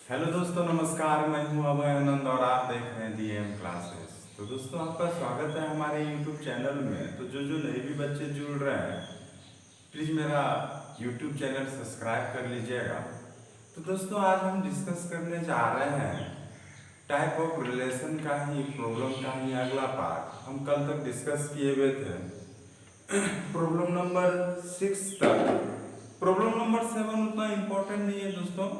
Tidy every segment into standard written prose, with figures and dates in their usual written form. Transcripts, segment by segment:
Hello दोस्तों, नमस्कार। मैं हूं अभय आनंद और आप देख रहे हैं डीएम क्लासेस। तो दोस्तों, आपका स्वागत है हमारे यूट्यूब चैनल में। तो जो जो नए भी बच्चे जुड़ रहे हैं, प्लीज़ मेरा यूट्यूब चैनल सब्सक्राइब कर लीजिएगा। तो दोस्तों, आज हम डिस्कस करने जा रहे हैं टाइप ऑफ रिलेशन का ही, प्रॉब्लम का ही अगला पार्ट। हम कल तक डिस्कस किए हुए थे प्रॉब्लम नंबर 6 तक। प्रॉब्लम नंबर 7 उतना इम्पोर्टेंट नहीं है दोस्तों,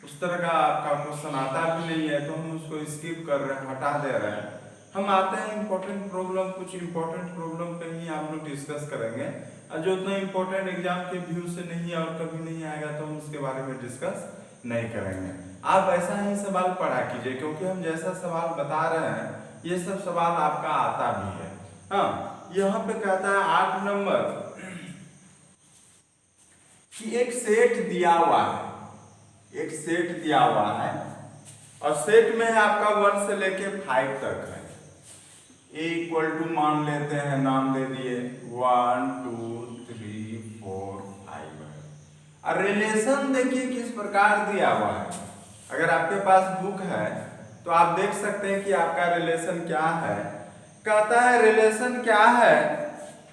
उस तरह का आपका क्वेश्चन आता भी नहीं है, तो हम उसको स्किप कर रहे हैं, हटा दे रहे हैं। हम आते हैं इम्पोर्टेंट प्रॉब्लम, कुछ इम्पोर्टेंट प्रॉब्लम पे ही आप लोग डिस्कस करेंगे, और जो उतना इम्पोर्टेंट एग्जाम के व्यू से नहीं है और कभी नहीं आएगा तो हम उसके बारे में डिस्कस नहीं करेंगे। आप ऐसा ही सवाल पढ़ा कीजिए, क्योंकि हम जैसा सवाल बता रहे हैं ये सब सवाल आपका आता भी है। हाँ, यहाँ पे कहता है 8 नंबर कि एक सेट दिया हुआ है, एक सेट दिया हुआ है और सेट में है आपका 1 से लेके 5 तक है। ए इक्वल टू मान लेते हैं, नाम दे दिए 1 2 3 4 5 है। और रिलेशन देखिए किस प्रकार दिया हुआ है। अगर आपके पास बुक है तो आप देख सकते हैं कि आपका रिलेशन क्या है। कहता है रिलेशन क्या है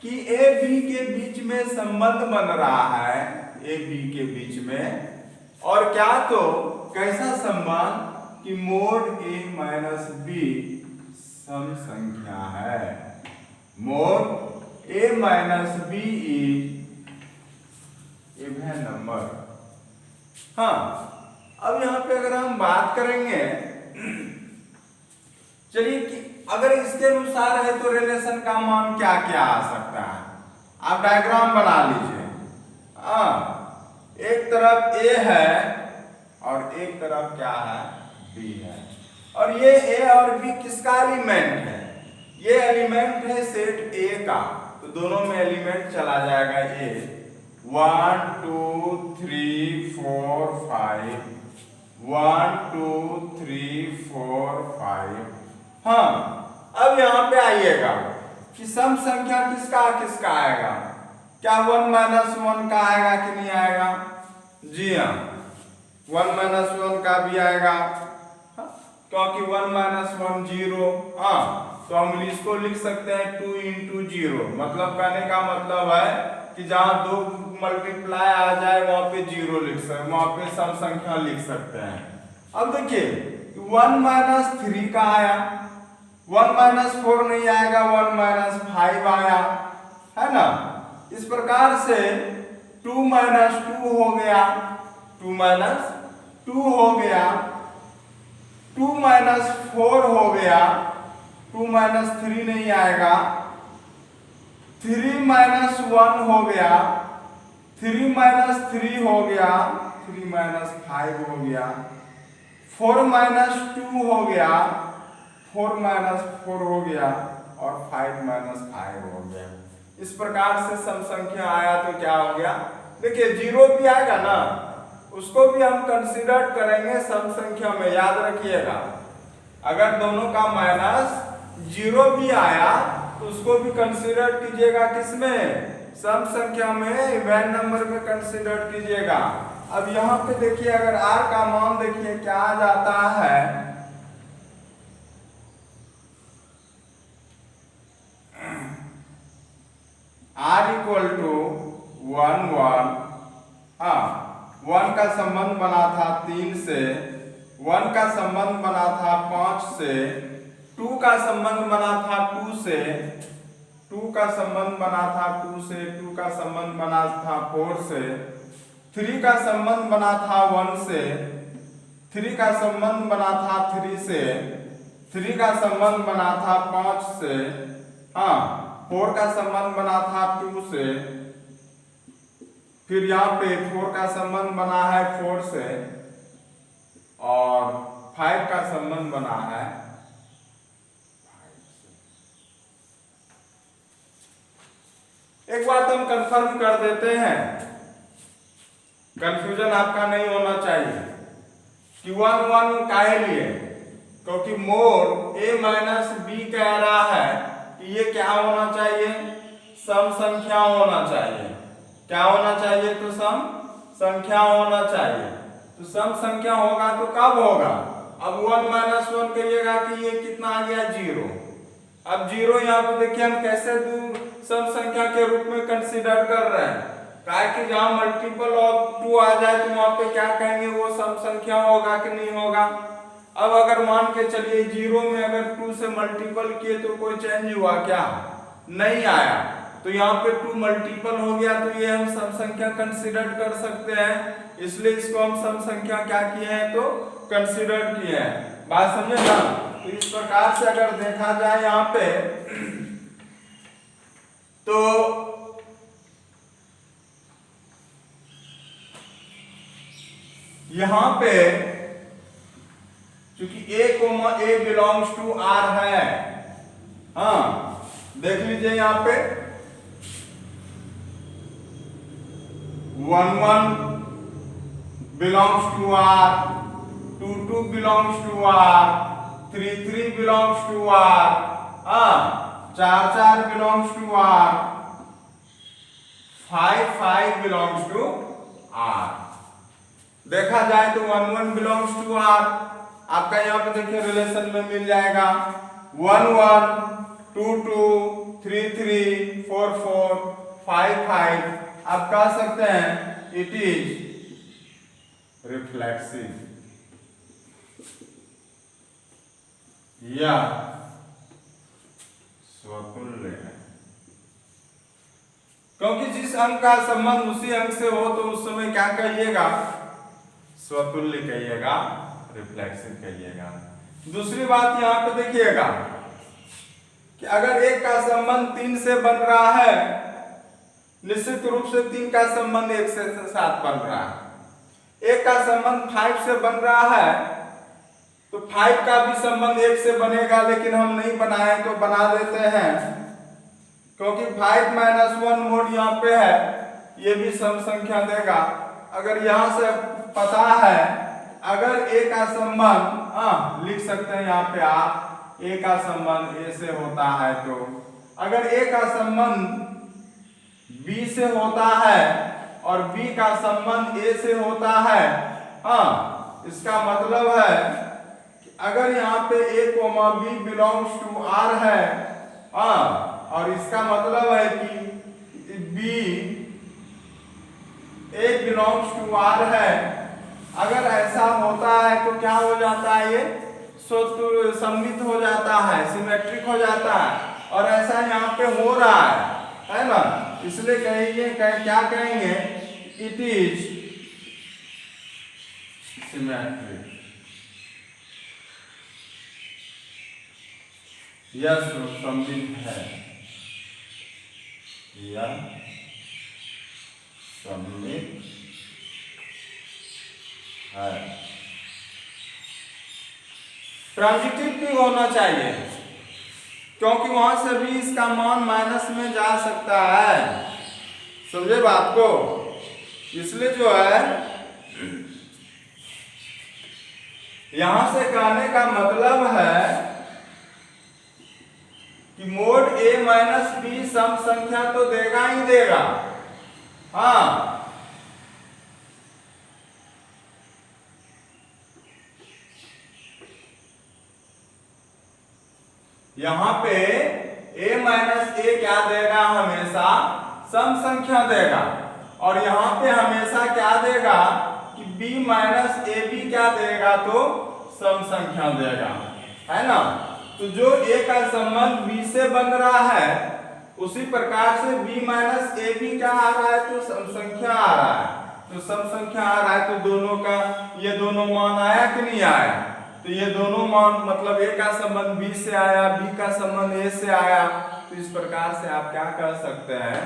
कि ए बी के बीच में संबंध बन रहा है, ए बी के बीच में। और क्या तो कैसा संबंध कि मोड ए माइनस बी सम संख्या है। Mod A minus B is even number. हाँ, अब यहां पे अगर हम बात करेंगे, चलिए कि अगर इसके अनुसार है तो रिलेशन का मान क्या क्या आ सकता है। आप डायग्राम बना लीजिए। हाँ, एक तरफ ए है और एक तरफ क्या है, बी है। और ये ए और बी किसका एलिमेंट है? ये एलिमेंट है सेट ए का, तो दोनों में एलिमेंट चला जाएगा ए। 1 2 3 4 5 1 2 3 4 5। हाँ, अब यहां पे आइएगा कि सम संख्या किसका किसका आएगा। क्या 1 माइनस 1 का आएगा कि नहीं आएगा? जी हाँ, 1 माइनस 1 का भी आएगा। क्योंकि 1 माइनस 1 0। हाँ, तो हम इसको लिख सकते हैं 2 इंटू 0। मतलब कहने का मतलब है कि जहां 2 मल्टीप्लाई आ जाए वहां पे 0 लिख सकते, वहां पे सम संख्या लिख सकते हैं। अब देखिए 1 माइनस 3 का आया, 1 माइनस 4 नहीं आएगा, 1 माइनस 5 आया, है ना। इस प्रकार से 2 माइनस 2 हो गया, 2 माइनस 2 हो गया, 2 माइनस 4 हो गया, 2 माइनस 3 नहीं आएगा, 3 माइनस 1 हो गया, 3 माइनस 3 हो गया, 3 माइनस 5 हो गया, 4 माइनस 2 हो गया, 4 माइनस 4 हो गया, और 5 माइनस 5 हो गया। इस प्रकार से सम संख्या आया तो क्या हो गया, देखिए 0 भी आएगा ना, उसको भी हम कंसीडर करेंगे सम संख्या में। याद रखिएगा, अगर दोनों का माइनस 0 भी आया तो उसको भी कंसीडर कीजिएगा किसमें, सम संख्या में, इवन नंबर में कंसीडर कीजिएगा। अब यहां पे देखिए, अगर r का मान देखिए क्या आ जाता है, r इक्वल टू 1 1। हाँ, 1 का संबंध बना था 3 से, 1 का संबंध बना था 5 से, 2 का संबंध बना था 2 से, 2 का संबंध बना था 2 से, 2 का संबंध बना था 4 से, 3 का संबंध बना था 1 से, 3 का संबंध बना था 3 से, 3 का संबंध बना था 5 से, हाँ, 4 का संबंध बना था 2 से, फिर यहाँ पे 4 का संबंध बना है 4 से, और 5 का संबंध बना है 5 से। एक बात हम कंफर्म कर देते हैं, कंफ्यूजन आपका नहीं होना चाहिए कि 1 1 काहे लिए, क्योंकि मोड ए माइनस बी कह रहा है कि ये क्या होना चाहिए, सम संख्या होना चाहिए। क्या होना चाहिए? तो सम संख्या होना चाहिए। तो सम संख्या होगा तो कब होगा? अब 1 - 1 कहिएगा कि ये कितना आ गया 0। अब 0 यहाँ पे देखिए हम कैसे सम संख्या के रूप में कंसीडर कर रहे हैं, काहे कि जहाँ मल्टीपल ऑफ 2 आ जाए तो वहां पे क्या कहेंगे, वो सम संख्या होगा कि नहीं होगा। अब अगर मान के चलिए 0 में अगर 2 से मल्टीपल किए तो कोई चेंज हुआ क्या? नहीं आया। तो यहाँ पे 2 मल्टीपल हो गया तो ये हम सम संख्या कंसीडर कर सकते हैं, इसलिए इसको हम सम संख्या क्या किए हैं तो कंसीडर किए हैं। बात समझे ना? तो इस प्रकार से अगर देखा जाए यहाँ पे तो यहाँ पे क्योंकि a बिलोंग्स टू R है, हाँ देख लीजिए यहाँ पे 1 1 belongs to R, 2 2 belongs to R, 3 3 belongs to R, 4 4 belongs to R, 5 5 belongs to R। देखा जाए तो 1 1 belongs to R, आपका यहाँ पे देखिए रिलेशन में मिल जाएगा 1 1 2 2 3 3 4 4 5 5। आप कह सकते हैं इट इज रिफ्लेक्सिव या स्वतुल्य है, क्योंकि जिस अंक का संबंध उसी अंक से हो तो उस समय क्या कहिएगा? स्वतुल्य कहिएगा, रिफ्लेक्सिव कहिएगा। दूसरी बात यहाँ पे देखिएगा कि अगर एक का संबंध 3 से बन रहा है, निश्चित रूप से 3 का संबंध 1 से 7 बन रहा है। एक का संबंध 5 से बन रहा है तो 5 का भी संबंध 1 से बनेगा, लेकिन हम नहीं बनाए तो बना देते हैं, क्योंकि 5 - 1 मोड यहाँ पे है, ये भी सम संख्या देगा। अगर यहाँ से पता है अगर a का संबंध लिख सकते हैं यहाँ पे आप, a का संबंध a से होता है, तो अगर a का संबंध b से होता है और b का संबंध a से होता है, इसका मतलब है कि अगर यहाँ पे a, b belongs to R है, और इसका मतलब है कि b a belongs to R है। अगर ऐसा होता है तो क्या हो जाता है? ये सममित हो जाता है, सिमेट्रिक हो जाता है, और ऐसा यहाँ पे हो रहा है ना? इसलिए कहेंगे क्या कहेंगे? इट इज सिमेट्रिक, यह सममित है, यह सममित है। ट्रांजिटिव भी होना चाहिए, क्योंकि वहां से भी इसका मान माइनस में जा सकता है, समझे बात को? इसलिए जो है यहां से कहने का मतलब है कि मोड a - b सम संख्या तो देगा ही देगा, यहाँ पे a - a क्या देगा? हमेशा सम संख्या देगा, और यहाँ पे हमेशा क्या देगा कि b - ab क्या देगा? तो सम संख्या देगा, है ना? तो जो a का संबंध b से बन रहा है, उसी प्रकार से b - ab क्या आ रहा है? तो सम संख्या आ रहा है। तो सम संख्या आ रहा है तो दोनों का ये दोनों मान आया कि नहीं आया? तो ये दोनों मान मतलब a का संबंध b से आया, b का संबंध a से आया। तो इस प्रकार से आप क्या कर सकते हैं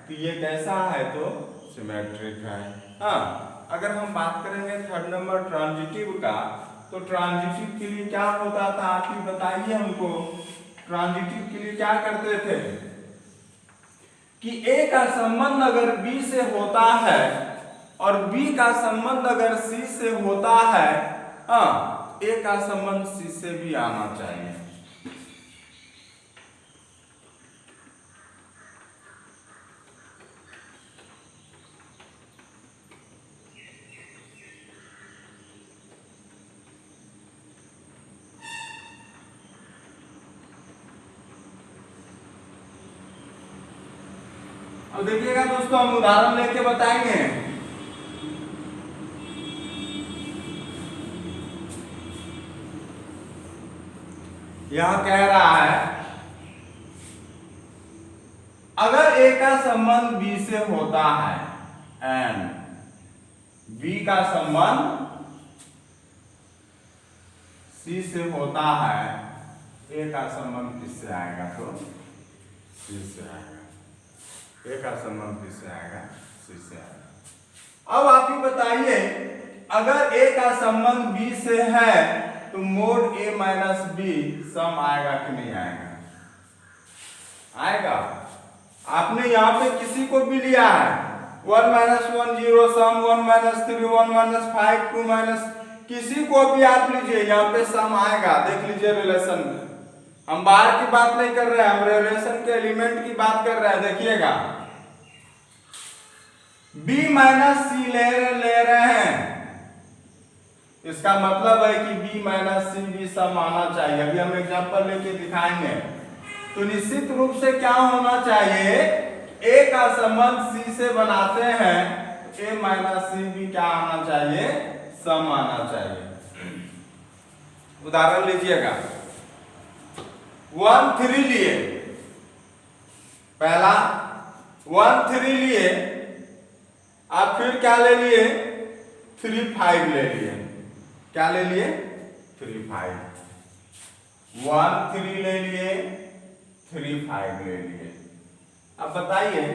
कि ये कैसा है? तो सिमेट्रिक है। अगर हम बात करेंगे थर्ड नंबर ट्रांजिटिव का, तो ट्रांजिटिव के लिए क्या होता था? आप ही बताइए हमको। ट्रांजिटिव के लिए क्या करते थे कि a का संबंध अगर b से होता है और b का संबंध अगर c से होता है, a का संबंध c से भी आना चाहिए। अब देखिएगा दोस्तों, हम उदाहरण लेके बताएंगे। यह कह रहा है अगर ए का संबंध बी से होता है एंड बी का संबंध सी से होता है, ए का संबंध किससे आएगा? तो सी से आएगा। ए का संबंध किससे आएगा? सी से आएगा। अब आप ही बताइए, अगर ए का संबंध बी से है तो मोड ए माइनस बी सम आएगा कि नहीं आएगा? आएगा। आपने यहाँ पे किसी को भी लिया है, 1 माइनस 1 0 सम, 1 माइनस 3 1 माइनस 5 2 माइनस, किसी को भी आप लीजिए, यहाँ पे सम आएगा। देख लीजिए रिलेशन में, हम बाहर की बात नहीं कर रहे हैं, हम रिलेशन के एलिमेंट की बात कर रहे हैं। देखिएगा b माइनस सी ले रहे हैं, इसका मतलब है कि b माइनस सी भी सम आना चाहिए। अभी हम एग्जांपल लेके दिखाएंगे। तो निश्चित रूप से क्या होना चाहिए? a का संबंध c से बनाते हैं, a माइनस सी भी क्या आना चाहिए? सम आना चाहिए। उदाहरण लीजिएगा, 1 3 लिए, पहला 1 3 लिए, आप फिर क्या ले लिए? 3 5 ले लिए। क्या ले लिए? 3 5। 1 3 ले लिए, 3 5 ले लिए। अब बताइए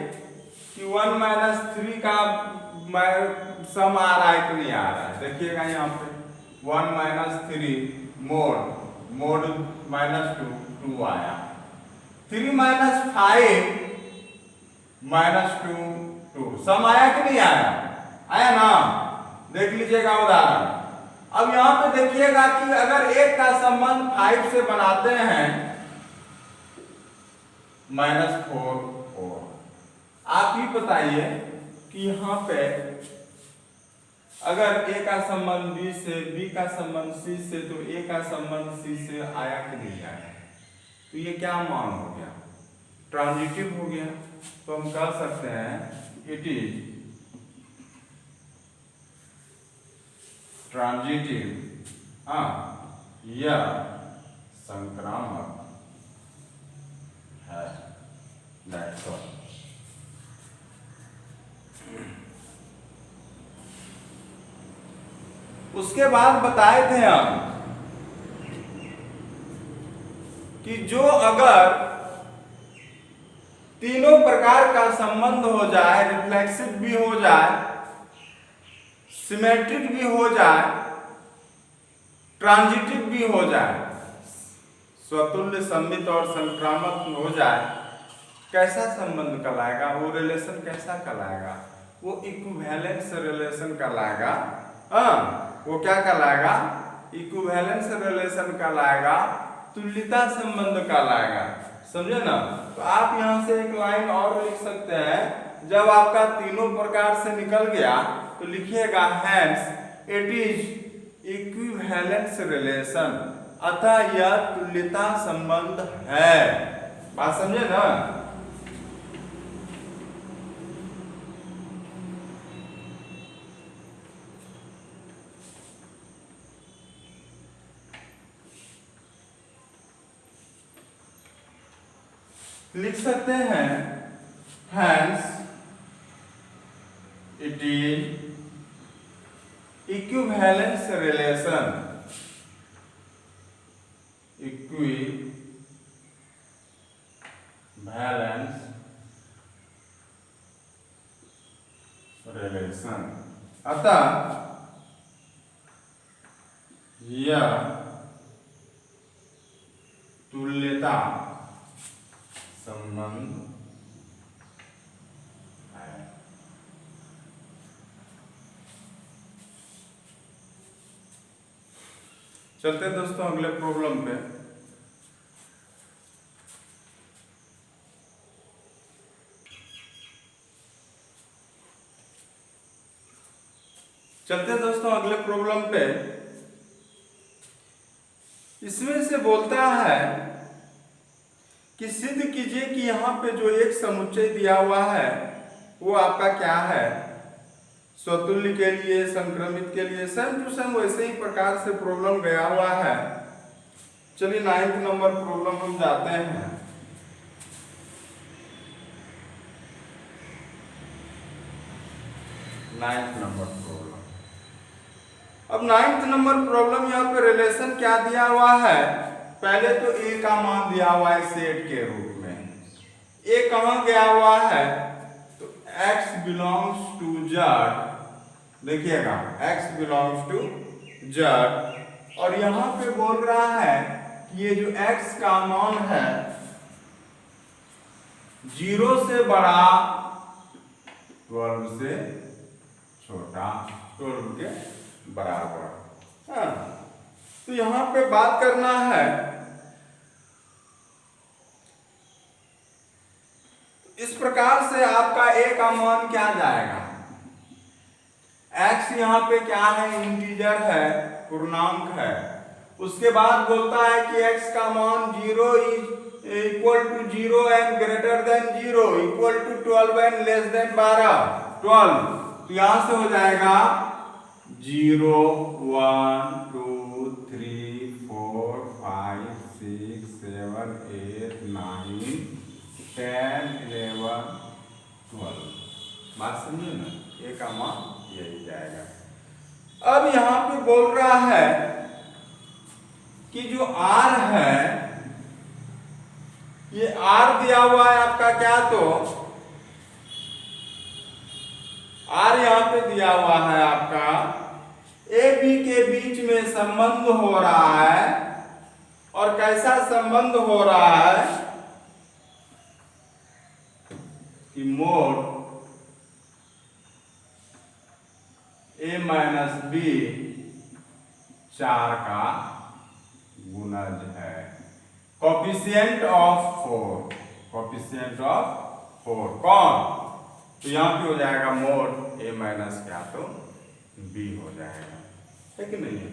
कि 1 माइनस 3 का सम आ रहा है कि नहीं आ रहा है? देखिएगा यहाँ पे 1 माइनस 3 मोड माइनस 2 आया, 3 माइनस 5 माइनस 2 सम आया कि नहीं आया? आया ना? देख लीजिएगा उदाहरण। अब यहाँ पे देखिएगा कि अगर एक का संबंध 5 से बनाते हैं, -4 4, आप ही बताइए कि यहाँ पे अगर a का संबंध b से, b का संबंध c से, तो a का संबंध c से आया कि नहीं आया? तो ये क्या मान हो गया? ट्रांजिटिव हो गया। तो हम कह सकते हैं इट इज ट्रांजिटिव, यह संक्रामक है। That's all. उसके बाद बताए थे हम कि जो अगर तीनों प्रकार का संबंध हो जाए, रिफ्लेक्सिव भी हो जाए, सिमेट्रिक भी हो जाए, ट्रांजिटिव भी हो जाए, स्वतुल्य, सममित और संक्रामक हो जाए, कैसा संबंध कहलाएगा? वो रिलेशन कैसा कहलाएगा? वो इक्विवेलेंस रिलेशन कहलाएगा। वो क्या कहलाएगा? इक्विवेलेंस रिलेशन कहलाएगा, तुल्यता संबंध कहलाएगा। समझे ना? तो आप यहाँ से एक लाइन और लिख सकते हैं, जब आपका तीनों प्रकार से निकल गया तो लिखिएगा hence it is equivalence relation, अतः यह तुल्यता संबंध है। बात समझे ना? लिख सकते हैं hence it is equivalence relation, equivalence relation, अतः यह तुल्यता संबंध है। चलते हैं दोस्तों अगले प्रॉब्लम पे। इसमें से बोलता है कि सिद्ध कीजिए कि यहाँ पे जो एक समुच्चय दिया हुआ है वो आपका क्या है, स्वतुल्य के लिए, संक्रमित के लिए सेम टू सेम वैसे ही प्रकार से प्रॉब्लम गया हुआ है। चलिए 9th नंबर प्रॉब्लम हम जाते हैं। Ninth number problem. अब 9th नंबर प्रॉब्लम यहाँ पे रिलेशन क्या दिया हुआ है, पहले तो ए का मान दिया हुआ है सेट के रूप में। ए कहाँ गया हुआ है, तो x बिलोंग्स टू z, देखिएगा x बिलोंग्स टू z, और यहाँ पे बोल रहा है कि ये जो x का मान है 0 से बड़ा 12 से छोटा 12 के बराबर। हाँ, तो यहां पे बात करना है, इस प्रकार से आपका a का मान क्या जाएगा, x यहाँ पे क्या है, इंटीजर है, पूर्णांक है। उसके बाद बोलता है कि x का मान 0 equal to 0 and greater than 0 equal to 12 and less than 12। तो यहां से हो जाएगा 0 1 2 3 4 5 6 7 8 9 10 11 12। बात समझे ना, ए का मान यही जाएगा। अब यहां पे बोल रहा है कि जो r है, ये r दिया हुआ है आपका क्या, तो r यहां पे दिया हुआ है आपका ए बी के बीच में संबंध हो रहा है। और कैसा संबंध हो रहा है कि मोड a माइनस बी 4 का गुणज है, कोफिशिएंट ऑफ 4, कोफिशिएंट ऑफ 4 कौन, तो यहां पे हो जाएगा मोड a माइनस क्या, तो b हो जाएगा, है कि नहीं।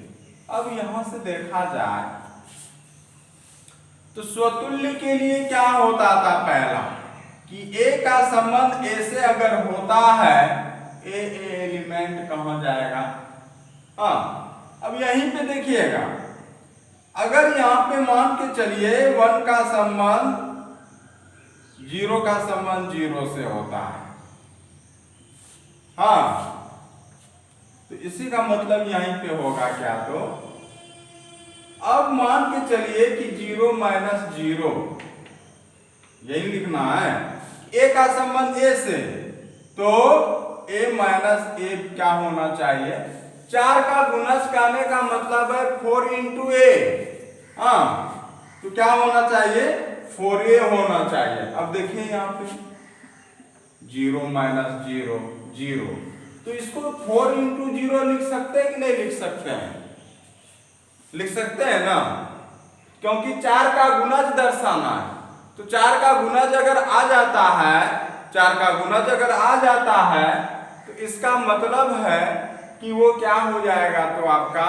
अब यहां से देखा जाए तो स्वतुल्य के लिए क्या होता था पहला, कि a का संबंध a से अगर होता है, a एलिमेंट कहां जाएगा। हाँ, अब यहीं पे देखिएगा, अगर यहां पे मान के चलिए 1 का संबंध 0 का संबंध 0 से होता है, हाँ, तो इसी का मतलब यहीं पे होगा क्या, तो अब मान के चलिए कि 0 माइनस 0, यही लिखना है, a का संबंध a से, तो a माइनस a क्या होना चाहिए, 4 का गुणज करने का मतलब है 4 इंटू ए, हाँ, तो क्या होना चाहिए, 4a होना चाहिए। अब देखिए यहाँ पे 0 माइनस 0 0, तो इसको 4 इंटू 0 लिख सकते हैं कि नहीं लिख सकते हैं, लिख सकते हैं ना, क्योंकि 4 का गुणज दर्शाना है। तो 4 का गुणज अगर आ जाता है, 4 का गुणज अगर आ जाता है, तो इसका मतलब है कि वो क्या हो जाएगा, तो आपका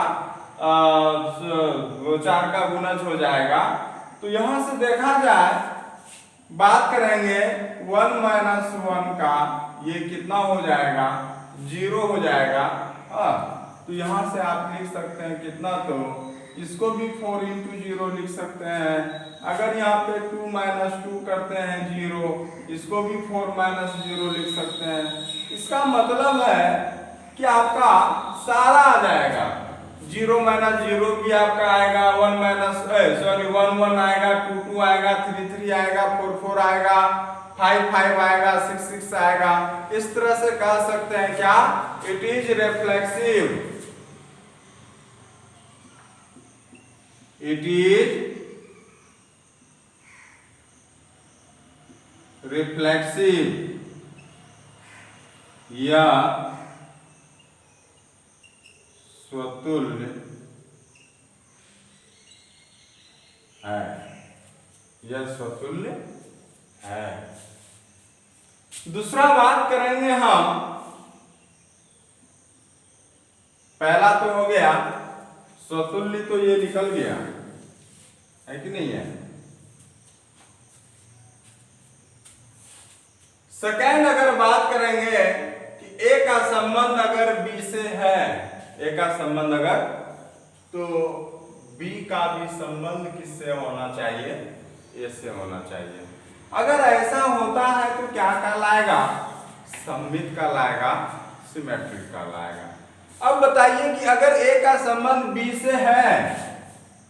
4 का गुणज हो जाएगा। तो यहां से देखा जाए, बात करेंगे 1 माइनस 1 का, ये कितना हो जाएगा, 0 हो जाएगा। हाँ, तो यहां से आप लिख सकते हैं कितना, तो इसको भी 4 इंटू 0 लिख सकते हैं। अगर यहाँ पे 2 माइनस 2 करते हैं 0, इसको भी 4 माइनस 0 लिख सकते हैं। इसका मतलब है कि आपका सारा आ जाएगा, 0 माइनस 0 भी आपका आएगा, 1 माइनस 1 1 आएगा, 2 2 आएगा, 3 3 आएगा, 4 4 आएगा, 5 5 आएगा, 6 6 आएगा। इस तरह से कह सकते हैं क्या, it is reflexive, it is reflexive या स्वतुल्य है, यह स्वतुल्य है। दूसरा बात करेंगे हम, पहला तो हो गया स्वतुल्य, तो ये निकल गया है कि नहीं है। सेकेंड अगर बात करेंगे कि ए का संबंध अगर बी से है, ए का संबंध अगर, तो बी का भी संबंध किससे होना चाहिए? ए से होना चाहिए। अगर ऐसा होता है तो क्या कहलाएगा? सममित कहलाएगा, सिमेट्रिक कहलाएगा। अब बताइए कि अगर ए का संबंध बी से है,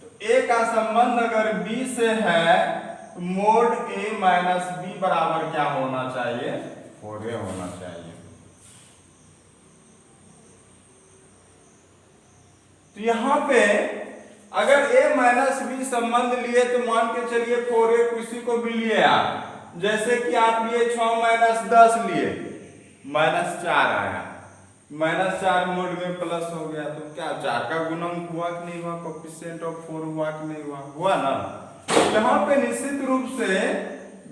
तो ए का संबंध अगर बी से है तो मोड ए माइनस बी बराबर क्या होना चाहिए? 4a होना चाहिए। तो यहां पे अगर a माइनस बी संबंध लिए तो मान के चलिए 4a किसी को भी लिए आप, जैसे कि आप लिए 6 माइनस 10 लिए, -4 आया, -4 मोड में प्लस हो गया, तो क्या 4 का गुणन हुआ कि नहीं हुआ? कोएफिशिएंट ऑफ 4 हुआ कि नहीं हुआ? हुआ ना। यहाँ पे निश्चित रूप से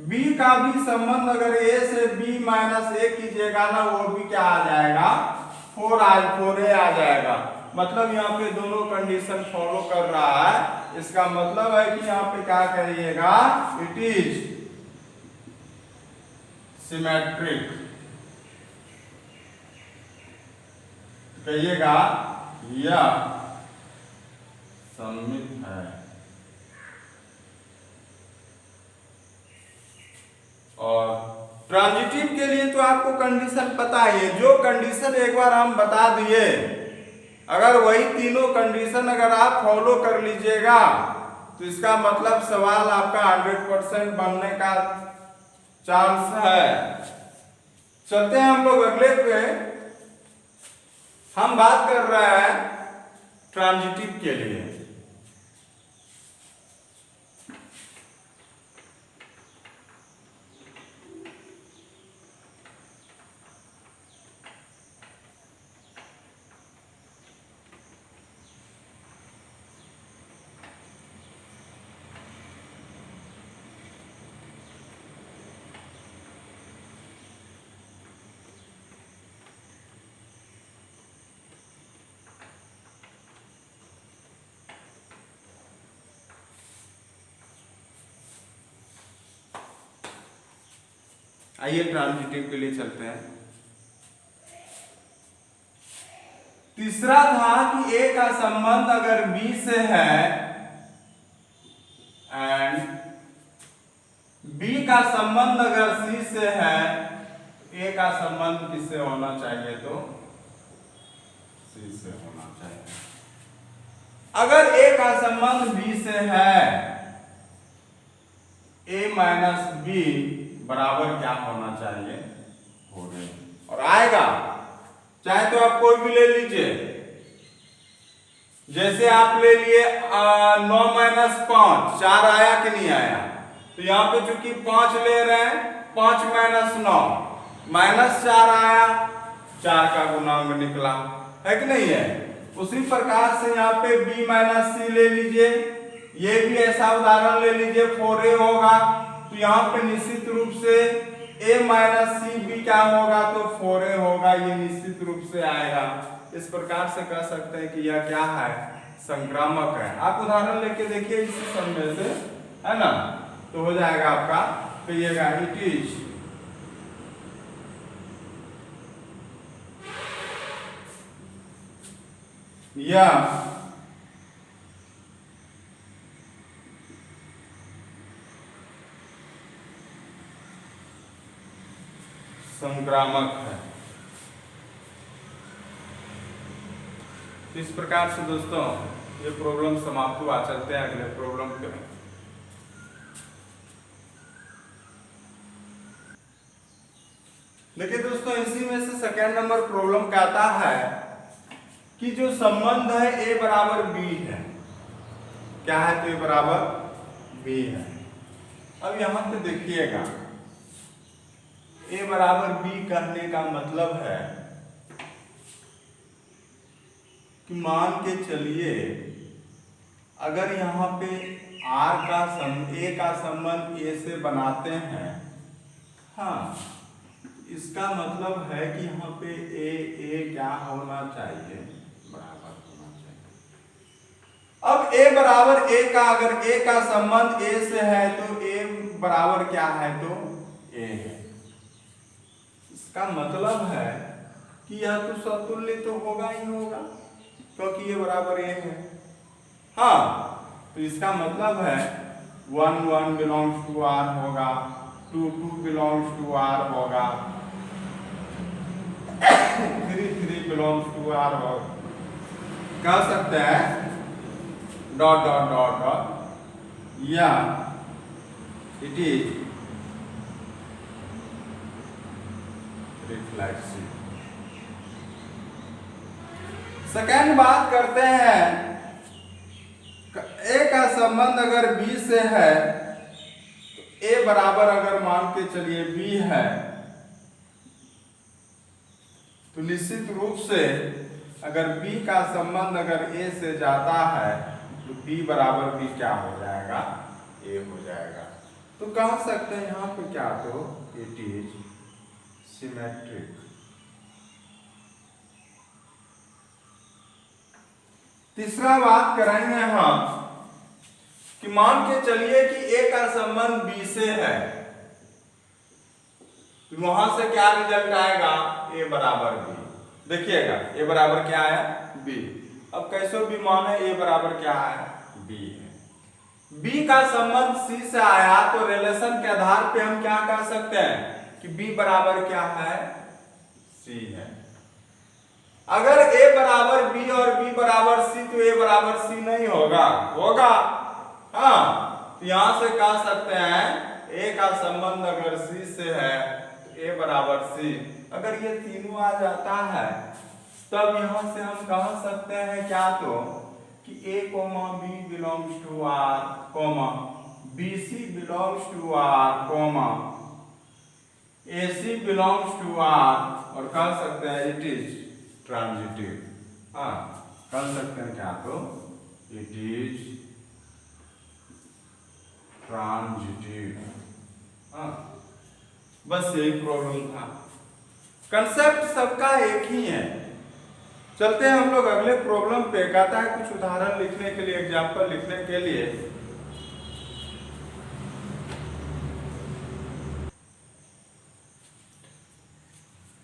b का भी संबंध अगर a से b माइनस a कीजिएगा ना, वो भी क्या आ जाएगा? 4a आ जाएगा। मतलब यहाँ पे दोनों कंडीशन फॉलो कर रहा है। इसका मतलब है कि यहाँ पे क्या करिएगा? इट इज सिमेट्रिक कहिएगा, या सममित है। और ट्रांजिटिव के लिए तो आपको कंडीशन पता ही है। जो कंडीशन एक बार हम बता दिए, अगर वही तीनों कंडीशन अगर आप फॉलो कर लीजिएगा तो इसका मतलब सवाल आपका 100% बनने का चांस है। चलते हैं हम लोग अगले पे। हम बात कर रहे हैं ट्रांजिटिव के लिए। आइए ट्रांजिटिव के लिए चलते हैं। तीसरा था कि ए का संबंध अगर बी से है एंड बी का संबंध अगर सी से है, ए का संबंध किससे होना चाहिए? तो सी से होना चाहिए। अगर ए का संबंध बी से है, ए माइनस बी बराबर क्या होना चाहिए? 4a। और आएगा, चाहे तो आप कोई भी ले लीजिए। जैसे आप ले लिए 9 माइनस 5, 4 आया कि नहीं आया? तो यहाँ पे चूंकि 5 ले रहे हैं, 5 माइनस 9 -4 आया, 4 का गुणांक निकला, है कि नहीं है? उसी प्रकार से यहाँ पे b माइनस सी ले लीजिए, ये भी ऐसा उदाहरण ले लीजिए, 4a होगा। तो यहाँ पे निश्चित रूप से a माइनस सी भी क्या होगा? तो 4a होगा, ये निश्चित रूप से आएगा। इस प्रकार से कह सकते हैं कि यह क्या है? संक्रामक है। आप उदाहरण लेके देखिए इसी समय से, है ना, तो हो जाएगा आपका। कहिएगा इट इज या संक्रामक है। इस प्रकार से दोस्तों ये प्रॉब्लम समाप्त हुआ। चलते हैं अगले प्रॉब्लम पे। देखिए दोस्तों, इसी में से सेकेंड नंबर प्रॉब्लम कहता है कि जो संबंध है a बराबर b है। क्या है? तो a बराबर b है। अब यहां पे देखिएगा, a बराबर b कहने का मतलब है कि मान के चलिए अगर यहाँ पे r का a का संबंध a से बनाते हैं, हाँ, इसका मतलब है कि यहाँ पे a क्या होना चाहिए? बराबर होना चाहिए। अब a बराबर a का, अगर a का संबंध a से है तो a बराबर क्या है? तो a है। इसका मतलब है कि यह तो समतुल्य तो होगा ही होगा, क्योंकि ये बराबर ये है। हाँ, तो इसका मतलब है 1 1 बिलोंग्स टू R होगा, 2 2 बिलोंग्स टू R होगा, 3 3 बिलोंग्स टू R होगा। कह सकते हैं डॉट डॉट डॉट डॉट या इट इज रिफ्लेक्सिव। सेकेंड बात करते हैं, ए का संबंध अगर B से है तो A बराबर अगर मान के चलिए B है तो निश्चित रूप से अगर B का संबंध अगर A से जाता है तो B बराबर B क्या हो जाएगा, A हो जाएगा। तो कह सकते हैं यहाँ पे क्या, तो इट इज सिमेट्रिक। तीसरा बात करेंगे हम कि मान के चलिए कि A का संबंध B से है, तो वहां से क्या रिजल्ट आएगा, A बराबर B। देखिएगा A बराबर क्या आया, B। अब कैसे भी माने A बराबर क्या है, B है। B का संबंध C से आया तो रिलेशन के आधार पे हम क्या कह सकते हैं कि B बराबर क्या है, C है। अगर A बराबर B और B बराबर C तो A बराबर C नहीं होगा, होगा। हाँ, तो यहां से कह सकते हैं A का संबंध अगर C से है तो A बराबर C। अगर ये तीनों आ जाता है तब यहां से हम कह सकते हैं क्या, तो कि A, B belongs to R, BC belongs to R, AC belongs to R, और कह सकते हैं इट इज ट्रांजिटिव। हाँ, कह सकते हैं क्या, तो इट इज ट्रांजिटिव। हाँ, बस यही प्रॉब्लम था। कंसेप्ट सबका एक ही है। चलते हैं हम लोग अगले प्रॉब्लम पे। कहता है कुछ उदाहरण लिखने के लिए, एग्जाम्पल लिखने के लिए।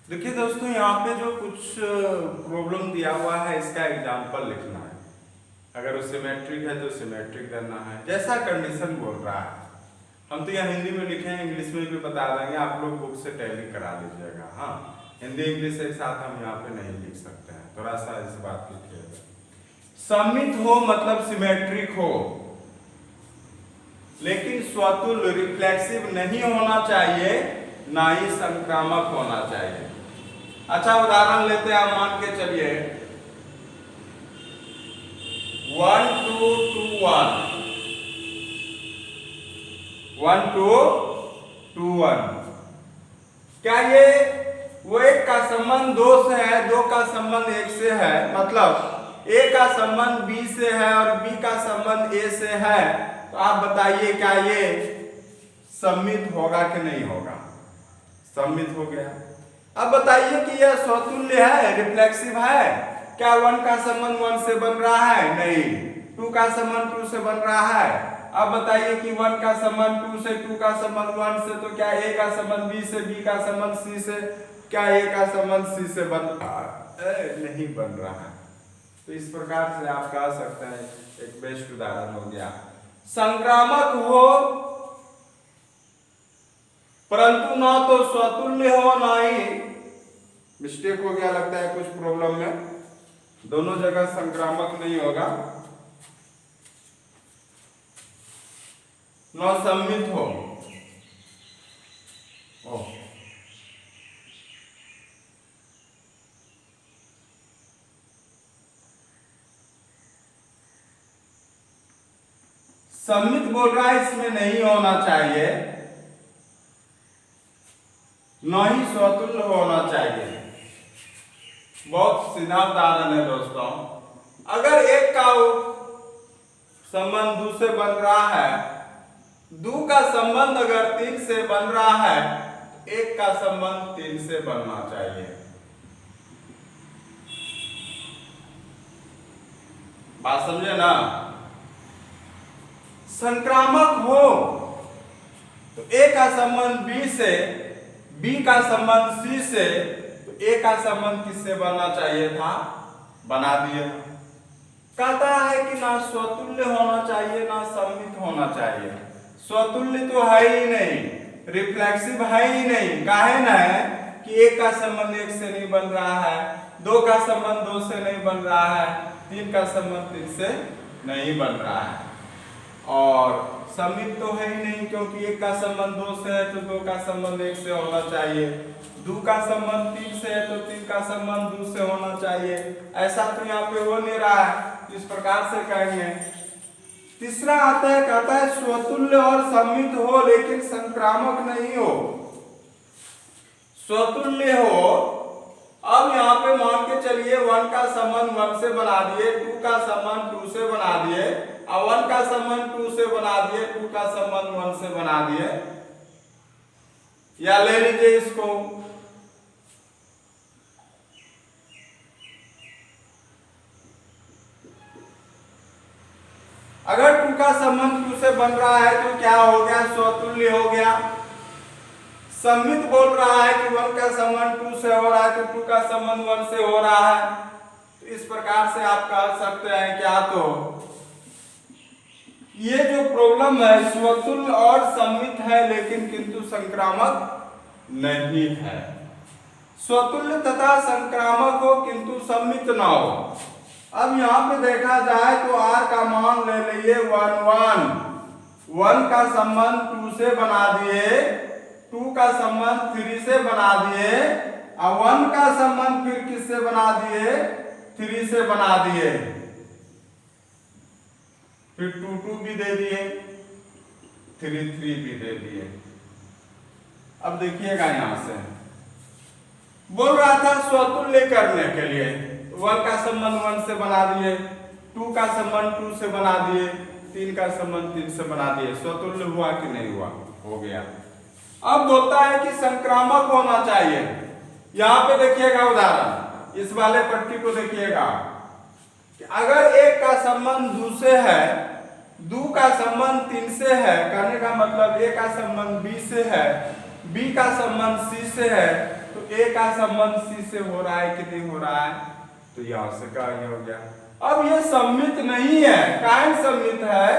देखिए दोस्तों, यहाँ पे जो कुछ प्रॉब्लम दिया हुआ है इसका एग्जाम्पल लिखना है। अगर वो सिमेट्रिक है तो सिमेट्रिक करना है, जैसा कंडीशन बोल रहा है। हम तो यहाँ हिंदी में लिखे हैं, इंग्लिश में भी बता देंगे, आप लोग बुक से टैली करा लीजिएगा। हाँ, हिंदी इंग्लिश एक साथ हम यहाँ पे नहीं लिख सकते हैं, थोड़ा सा इस बात की ख्याल। सममित हो मतलब सिमेट्रिक हो, लेकिन स्वतुल्य रिफ्लेक्सिव नहीं होना चाहिए, ना ही संक्रामक होना चाहिए। अच्छा, उदाहरण लेते हैं। आप मान के चलिए 1 2 2 1, 1 2 2 1। क्या ये वो एक का संबंध 2 से है, 2 का संबंध 1 से है, मतलब A का संबंध B से है और B का संबंध A से है, तो आप बताइए क्या ये सममित होगा कि नहीं होगा? सममित हो गया। अब बताइए कि यह स्वतुल्य है, रिफ्लेक्सिव है? क्या 1 का संबंध 1 से बन रहा है? नहीं। 2 का संबंध 2 से बन रहा है। अब बताइए कि 1 का संबंध 2 से, 2 का संबंध 1 से, तो क्या A का संबंध B से, B का संबंध C से, क्या A का संबंध C से बन रहा है? नहीं बन रहा है। तो इस प्रकार से आप कह सकते हैं, एक बेस्ट उदाहरण हो गया। संक्रामक हो परंतु ना तो स्वतुल्य हो, ना ही मिस्टेक हो गया लगता है कुछ प्रॉब्लम में, दोनों जगह संक्रामक नहीं होगा, ना सममित हो। सममित बोल रहा है, इसमें नहीं होना चाहिए, न ही स्वतुल्य होना चाहिए। बहुत सीधा उदाहरण है दोस्तों। अगर एक का संबंध 2 से बन रहा है, 2 का संबंध अगर 3 से बन रहा है, तो 1 का संबंध 3 से बनना चाहिए। बात समझे ना? संक्रामक हो तो A का संबंध B से, बी का संबंध सी से, तो ए का संबंध किससे बनना चाहिए था, बना दिए। कहता है कि ना स्वतुल्य होना चाहिए ना सममित होना चाहिए। स्वतुल्य तो है ही नहीं, रिफ्लेक्सिव है ही नहीं। काहे ना है कि एक का संबंध एक से नहीं बन रहा है, दो का संबंध दो से नहीं बन रहा है, तीन का संबंध तीन से नहीं बन रहा है, और सममित तो है ही नहीं क्योंकि एक का संबंध दो से है तो दो का संबंध एक से होना चाहिए, दो का संबंध तीन से है तो तीन का संबंध दो से होना चाहिए। ऐसा तो यहाँ पे हो नहीं रहा है, इस प्रकार से कहेंगे। तीसरा आता है, कहता है स्वतुल्य और सममित हो लेकिन संक्रामक नहीं हो। स्वतुल्य हो, अब यहाँ पे मान के चलिए 1 का संबंध 1 से बना दिए, 2 का संबंध 2 से बना दिए, और 1 का संबंध 2 से बना दिए, 2 का संबंध 1 से बना दिए। या ले लीजिए इसको, अगर 2 का संबंध 2 से बन रहा है तो क्या हो गया, स्वतुल्य हो गया। सममित बोल रहा है कि 1 का संबंध 2 से हो रहा है तो 2 का संबंध 1 से हो रहा है। तो इस प्रकार से आप कह सकते हैं क्या, तो ये जो प्रॉब्लम है स्वतुल्य और सममित है लेकिन किंतु संक्रामक नहीं है। स्वतुल्य तथा संक्रामक हो किंतु सममित ना हो। अब यहाँ पे देखा जाए तो r का मान ले लिए 1 1, 1 का संबंध 2 से बना दिए, 2 का संबंध 3 से बना दिए, और 1 का संबंध फिर किससे बना दिए, 3 से बना दिए, फिर 2 2 भी दे दिए, 3 3 भी दे दिए। अब देखिएगा यहां से बोल रहा था स्वतुल्य करने के लिए 1 का संबंध 1 से बना दिए, 2 का संबंध 2 से बना दिए, 3 का संबंध 3 से बना दिए। स्वतुल्य हुआ कि नहीं हुआ, हो गया। अब बोलता है कि संक्रामक होना चाहिए। यहां पे देखिएगा उदाहरण, इस वाले पट्टी को देखिएगा कि अगर 1 का संबंध 2 से है, 2 का संबंध 3 से है, कहने का मतलब A का संबंध B से है, B का संबंध C से है, तो A का संबंध C से हो रहा है कि नहीं हो रहा है, तो यहां से का ये हो गया। अब ये सममित नहीं है। काहे सममित है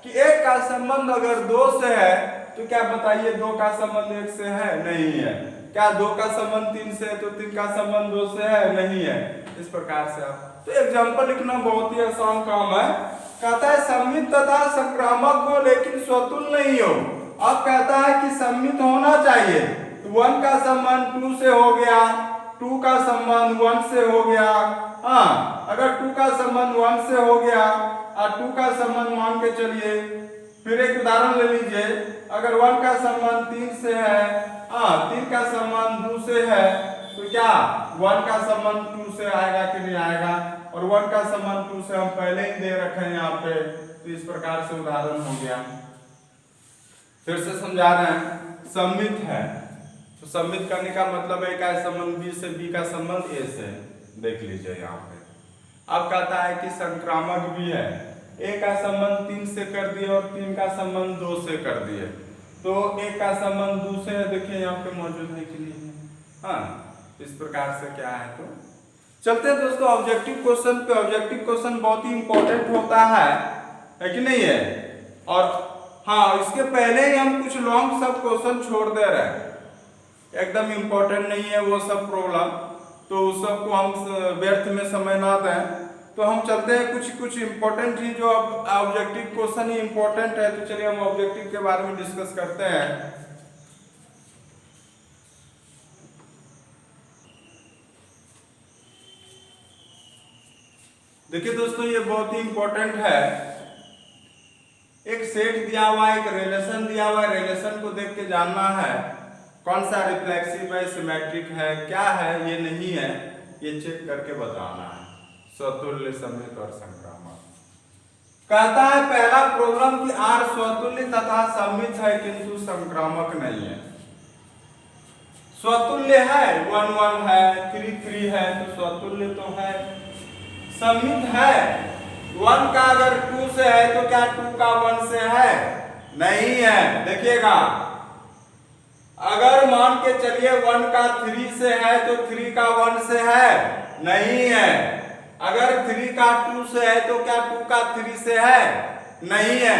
कि 1 का संबंध अगर 2 से है तो क्या बताइए 2 का संबंध 1 से है, नहीं है। क्या 2 का संबंध 3 से है तो 3 का संबंध 2 से है, नहीं है। इस प्रकार से आप तो एग्जाम्पल लिखना बहुत ही आसान काम है। कहता है सममित तथा संक्रामक हो लेकिन स्वतुल्य नहीं हो। अब कहता है कि सममित होना चाहिए, तो 1 का संबंध 2 से हो गया, 2 का संबंध 1 से हो गया। हाँ, अगर 2 का संबंध 1 से हो गया और 2 का संबंध मान के चलिए, फिर एक उदाहरण ले लीजिए, अगर 1 का संबंध 3 से है, 3 का संबंध 2 से है, तो क्या 1 का संबंध 2 से आएगा कि नहीं आएगा, और 1 का संबंध 2 से हम पहले ही दे रखे हैं यहाँ पे, तो इस प्रकार से उदाहरण हो गया। फिर से समझा रहे हैं, सममित है तो सममित करने का मतलब है का संबंध B से, B का संबंध A से, देख लीजिए यहाँ पे। अब कहता है कि संक्रामक भी है, A का संबंध 3 से कर दिए और 3 का संबंध 2 से कर दिए, तो A का संबंध 2 से देखिए यहाँ पे मौजूद है कि नहीं है। हाँ, इस प्रकार से क्या है, तो चलते हैं दोस्तों ऑब्जेक्टिव क्वेश्चन पे। ऑब्जेक्टिव क्वेश्चन बहुत ही इंपॉर्टेंट होता है कि नहीं है। और हाँ, इसके पहले ही हम कुछ लॉन्ग सब क्वेश्चन छोड़ दे रहे हैं, एकदम इंपॉर्टेंट नहीं है वो सब प्रॉब्लम, तो उस सब को हम व्यर्थ में समय ना दें। तो हम चलते हैं कुछ इंपॉर्टेंट ही, जो ऑब्जेक्टिव क्वेश्चन ही इंपॉर्टेंट है, तो चलिए हम ऑब्जेक्टिव के बारे में डिस्कस करते हैं। देखिए दोस्तों, ये बहुत ही इंपॉर्टेंट है। एक सेट दिया हुआ है, एक रिलेशन दिया हुआ है, रिलेशन को देख के जानना है कौन सा रिफ्लेक्सिव है, सिमेट्रिक है, क्या है, ये नहीं है, ये चेक करके बताना है। स्वतुल्य, सममित और संक्रामक। कहता है पहला प्रॉब्लम कि R स्वतुल्य तथा सममित है किंतु संक्रामक नहीं है। स्वतुल्य है, 1 1 है, 3 3 है, तो स्वतुल्य तो है। सममित है, 1 का अगर 2 से है तो क्या 2 का 1 से है, नहीं है। देखिएगा अगर मान के चलिए 1 का 3 से है तो 3 का 1 से है, नहीं है। अगर 3 का 2 से है तो क्या 2 का 3 से है, नहीं है।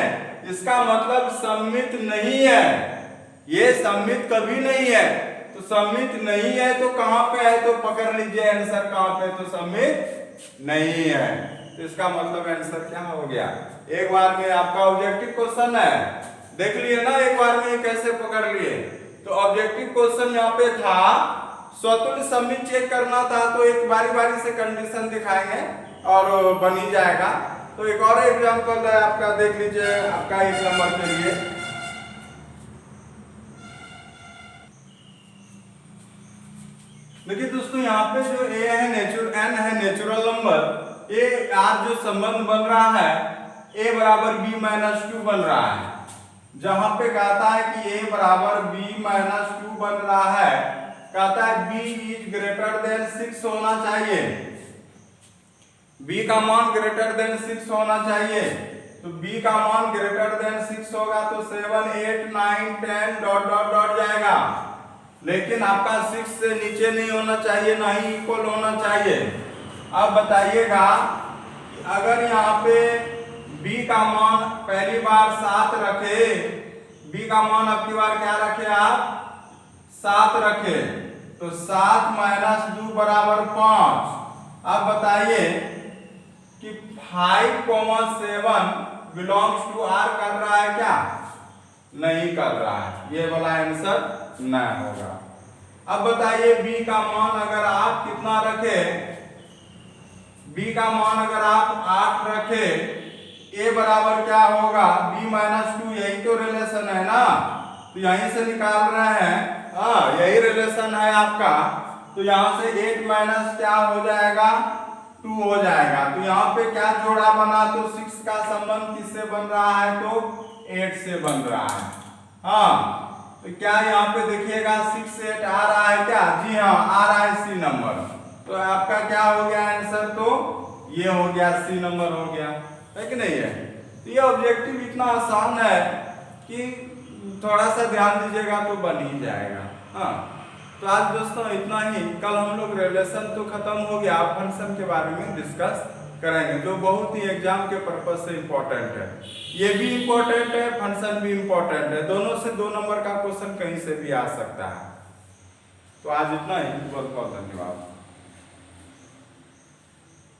इसका मतलब सममित नहीं है, ये सममित कभी नहीं है। तो सममित नहीं है तो कहां पे है, तो पकड़ लीजिए आंसर कहां पे, तो सममित नहीं है। तो इसका मतलब आंसर क्या हो गया, एक बार में आपका ऑब्जेक्टिव क्वेश्चन है, देख लिए ना एक बार में कैसे पकड़ लिए। तो ऑब्जेक्टिव क्वेश्चन यहाँ पे था, स्वतुल्य सममित चेक करना था, तो एक बारी बारी से कंडीशन दिखाएंगे और बन ही जाएगा। तो एक और एग्जांपल है आपका, देख लीजिए आपका 1 नंबर के लिए। देखिए दोस्तों यहाँ पे जो ए है n है नेचुरल नंबर, ए आर जो संबंध बन रहा है a बराबर b माइनस 2 बन रहा है। जहां पे कहता है कि a बराबर b माइनस 2 बन रहा है, कहता है b इज ग्रेटर देन 6 होना चाहिए, b का मान ग्रेटर देन 6 होना चाहिए। तो b का मान ग्रेटर देन 6 होगा तो 7 8 9 10 डॉट डॉट डॉट जाएगा, लेकिन आपका 6 से नीचे नहीं होना चाहिए, ना ही इक्वल होना चाहिए। अब बताइएगा कि अगर यहाँ पे b का मान पहली बार 7 रखे, b का मान अब की बार क्या रखे आप, 7 रखे, तो 7 माइनस 2 बराबर 5। अब बताइए कि 5,7 बिलोंग्स टू r कर रहा है क्या, नहीं कर रहा है, ये वाला आंसर न होगा। अब बताइए b का मान अगर आप कितना रखे, b का मान अगर आप 8 रखे, a बराबर क्या होगा b माइनस 2, यही तो रिलेशन है ना, तो यहीं से निकाल रहे हैं, यही रिलेशन है आपका। तो यहाँ से 8 माइनस क्या हो जाएगा, 2 हो जाएगा। तो यहाँ पे क्या जोड़ा बना, तो 6 का संबंध किससे बन रहा है, तो 8 से बन रहा है। हाँ तो क्या यहाँ पे देखिएगा 6 8 आ रहा है क्या, जी हाँ आ रहा है सी नंबर। तो आपका क्या हो गया आंसर, तो ये हो गया सी नंबर हो गया, है कि नहीं है। तो ये ऑब्जेक्टिव इतना आसान है कि थोड़ा सा ध्यान दीजिएगा तो बन ही जाएगा। हाँ तो आज दोस्तों इतना ही, कल हम लोग रिलेशन तो खत्म हो गया, फंक्शन के बारे में डिस्कस करेंगे जो बहुत ही एग्जाम के पर्पज से इम्पोर्टेंट है। ये भी इम्पोर्टेंट है, फंक्शन भी इम्पोर्टेंट है, दोनों से 2 नंबर का क्वेश्चन कहीं से भी आ सकता है। तो आज इतना ही, बहुत बहुत धन्यवाद।